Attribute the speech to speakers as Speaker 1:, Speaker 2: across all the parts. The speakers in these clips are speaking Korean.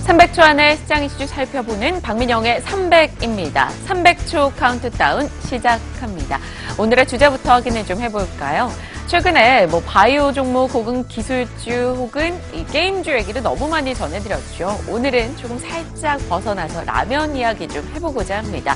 Speaker 1: (300초) 안에 시장 이슈 살펴보는 박민영의 300입니다. 300초 카운트다운 시작합니다. 오늘의 주제부터 확인을 좀 해볼까요? 최근에 바이오 종목 혹은 기술주 혹은 이 게임주 얘기를 너무 많이 전해드렸죠. 오늘은 조금 살짝 벗어나서 라면 이야기 좀 해보고자 합니다.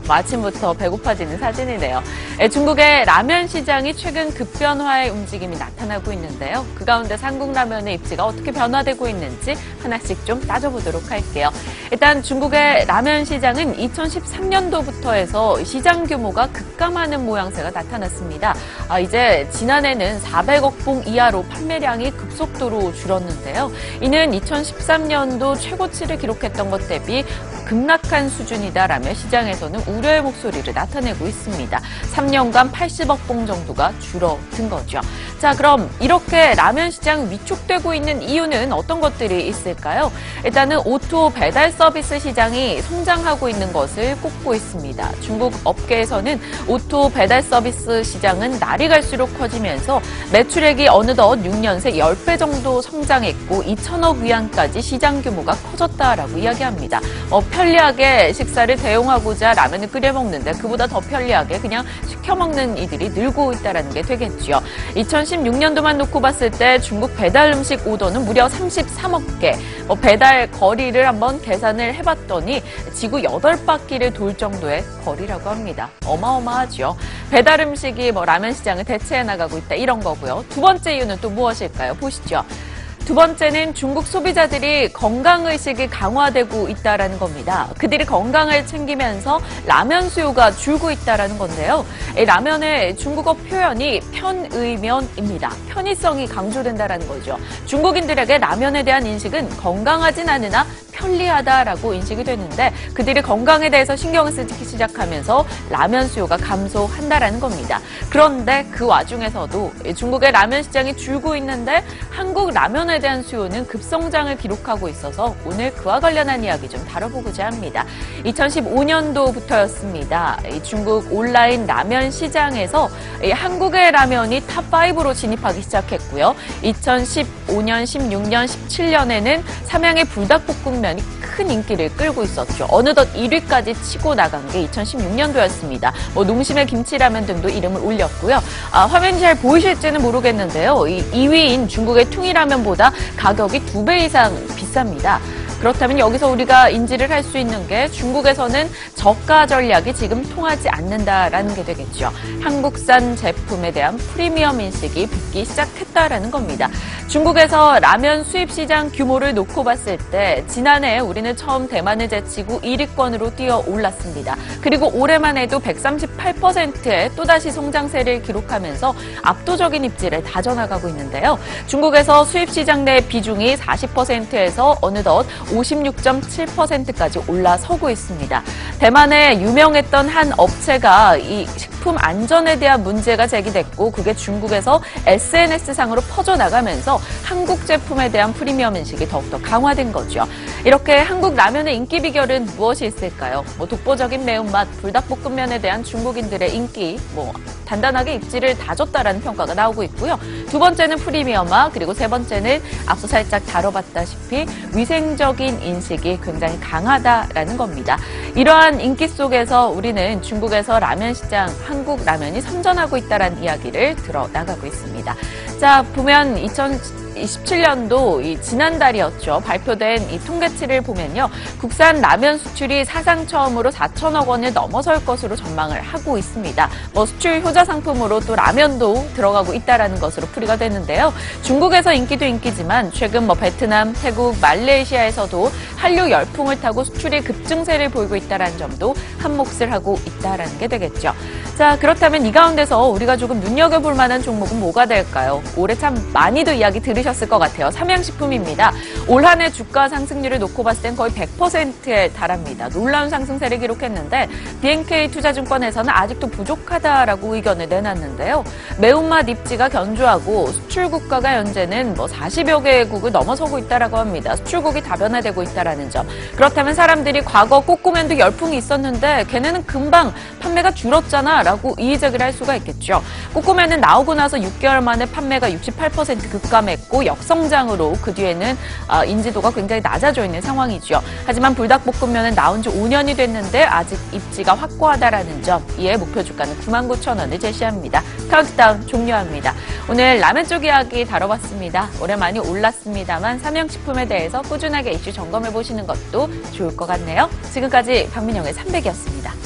Speaker 1: 아침부터 배고파지는 사진이네요. 중국의 라면 시장이 최근 급변화의 움직임이 나타나고 있는데요. 그 가운데 한국라면의 입지가 어떻게 변화되고 있는지 하나씩 좀 따져보도록 할게요. 일단 중국의 라면 시장은 2013년도부터 해서 시장 규모가 급감하는 모양새가 나타났습니다. 이제 지난해는 400억 봉 이하로 판매량이 급속도로 줄었는데요. 이는 2013년도 최고치를 기록했던 것 대비 급락한 수준이다라며 시장에서는 우려의 목소리를 나타내고 있습니다. 3년간 80억 봉 정도가 줄어든 거죠. 자, 그럼 이렇게 라면 시장 위축되고 있는 이유는 어떤 것들이 있을까요? 일단은 오토 배달 서비스 시장이 성장하고 있는 것을 꼽고 있습니다. 중국 업계에서는 오토 배달 서비스 시장은 날이 갈수록 커지면서 매출액이 어느덧 6년 새 10배 정도 성장했고 2천억 위안까지 시장 규모가 커졌다라고 이야기합니다. 편리하게 식사를 대용하고자 라면을 끓여 먹는데 그보다 더 편리하게 그냥 시켜 먹는 이들이 늘고 있다는 게 되겠죠. 2016년도만 놓고 봤을 때 중국 배달 음식 오더는 무려 33억 개. 배달 거리를 한번 계산을 해봤더니 지구 8바퀴를 돌 정도의 거리라고 합니다. 어마어마하죠. 배달 음식이 라면 시장을 대체해 나가고 있다 이런 거고요. 두 번째 이유는 또 무엇일까요? 보시죠. 두 번째는 중국 소비자들이 건강의식이 강화되고 있다는 겁니다. 그들이 건강을 챙기면서 라면 수요가 줄고 있다는 건데요. 이 라면의 중국어 표현이 편의면입니다. 편의성이 강조된다는 거죠. 중국인들에게 라면에 대한 인식은 건강하진 않으나 편리하다라고 인식이 되는데 그들이 건강에 대해서 신경을 쓰기 시작하면서 라면 수요가 감소한다라는 겁니다. 그런데 그 와중에서도 중국의 라면 시장이 줄고 있는데 한국 라면에 대한 수요는 급성장을 기록하고 있어서 오늘 그와 관련한 이야기 좀 다뤄보고자 합니다. 2015년도부터였습니다. 중국 온라인 라면 시장에서 한국의 라면이 탑5로 진입하기 시작했고요. 2015년, 16년, 17년에는 삼양의 불닭볶음면이 큰 인기를 끌고 있었죠. 어느덧 1위까지 치고 나간 게 2016년도였습니다. 농심의 김치라면 등도 이름을 올렸고요. 화면이 잘 보이실지는 모르겠는데요. 이 2위인 중국의 퉁이라면보다 가격이 2배 이상 비쌉니다. 그렇다면 여기서 우리가 인지를 할 수 있는 게 중국에서는 저가 전략이 지금 통하지 않는다라는 게 되겠죠. 한국산 제품에 대한 프리미엄 인식이 붙기 시작했다라는 겁니다. 중국에서 라면 수입 시장 규모를 놓고 봤을 때 지난해 우리는 처음 대만을 제치고 1위권으로 뛰어 올랐습니다. 그리고 올해만 해도 138%의 또다시 성장세를 기록하면서 압도적인 입지를 다져나가고 있는데요. 중국에서 수입 시장 내 비중이 40%에서 어느덧 56.7%까지 올라서고 있습니다. 대만에 유명했던 한 업체가 이 식품 안전에 대한 문제가 제기됐고 그게 중국에서 SNS상으로 퍼져나가면서 한국 제품에 대한 프리미엄 인식이 더욱더 강화된 거죠. 이렇게 한국 라면의 인기 비결은 무엇이 있을까요? 독보적인 매운맛, 불닭볶음면에 대한 중국인들의 인기, 단단하게 입지를 다졌다라는 평가가 나오고 있고요. 두 번째는 프리미엄화, 그리고 세 번째는 앞서 살짝 다뤄봤다시피 위생적인 인식이 굉장히 강하다라는 겁니다. 이러한 인기 속에서 우리는 중국에서 라면 시장, 한국 라면이 선전하고 있다는 이야기를 들어나가고 있습니다. 자, 보면 2017년도 지난달이었죠. 발표된 이 통계치를 보면요. 국산 라면 수출이 사상 처음으로 4천억 원을 넘어설 것으로 전망을 하고 있습니다. 수출 효자 상품으로 또 라면도 들어가고 있다는 것으로 풀이가 되는데요. 중국에서 인기도 인기지만 최근 베트남, 태국, 말레이시아에서도 한류 열풍을 타고 수출이 급증세를 보이고 있다는 점도 한몫을 하고 있다는 게 되겠죠. 자, 그렇다면 이 가운데서 우리가 조금 눈여겨볼 만한 종목은 뭐가 될까요? 올해 참 많이도 이야기 들으셨을 것 같아요. 삼양식품입니다. 올 한 해 주가 상승률을 놓고 봤을 땐 거의 100%에 달합니다. 놀라운 상승세를 기록했는데 BNK 투자증권에서는 아직도 부족하다라고 의견을 내놨는데요. 매운맛 입지가 견조하고 수출 국가가 현재는 40여 개국을 넘어서고 있다라고 합니다. 수출국이 다변화되고 있다라는 점. 그렇다면 사람들이 과거 꼬꼬면도 열풍이 있었는데 걔네는 금방 판매가 줄었잖아 라고 이의제기를 할 수가 있겠죠. 꼬꼬면은 나오고 나서 6개월 만에 판매가 68% 급감했고 역성장으로 그 뒤에는 인지도가 굉장히 낮아져 있는 상황이죠. 하지만 불닭볶음면은 나온 지 5년이 됐는데 아직 입지가 확고하다라는 점, 이에 목표 주가는 99,000원을 제시합니다. 카운트다운 종료합니다. 오늘 라면 쪽 이야기 다뤄봤습니다. 올해 많이 올랐습니다만 삼양식품에 대해서 꾸준하게 이슈 점검해 보시는 것도 좋을 것 같네요. 지금까지 박민영의 300이었습니다.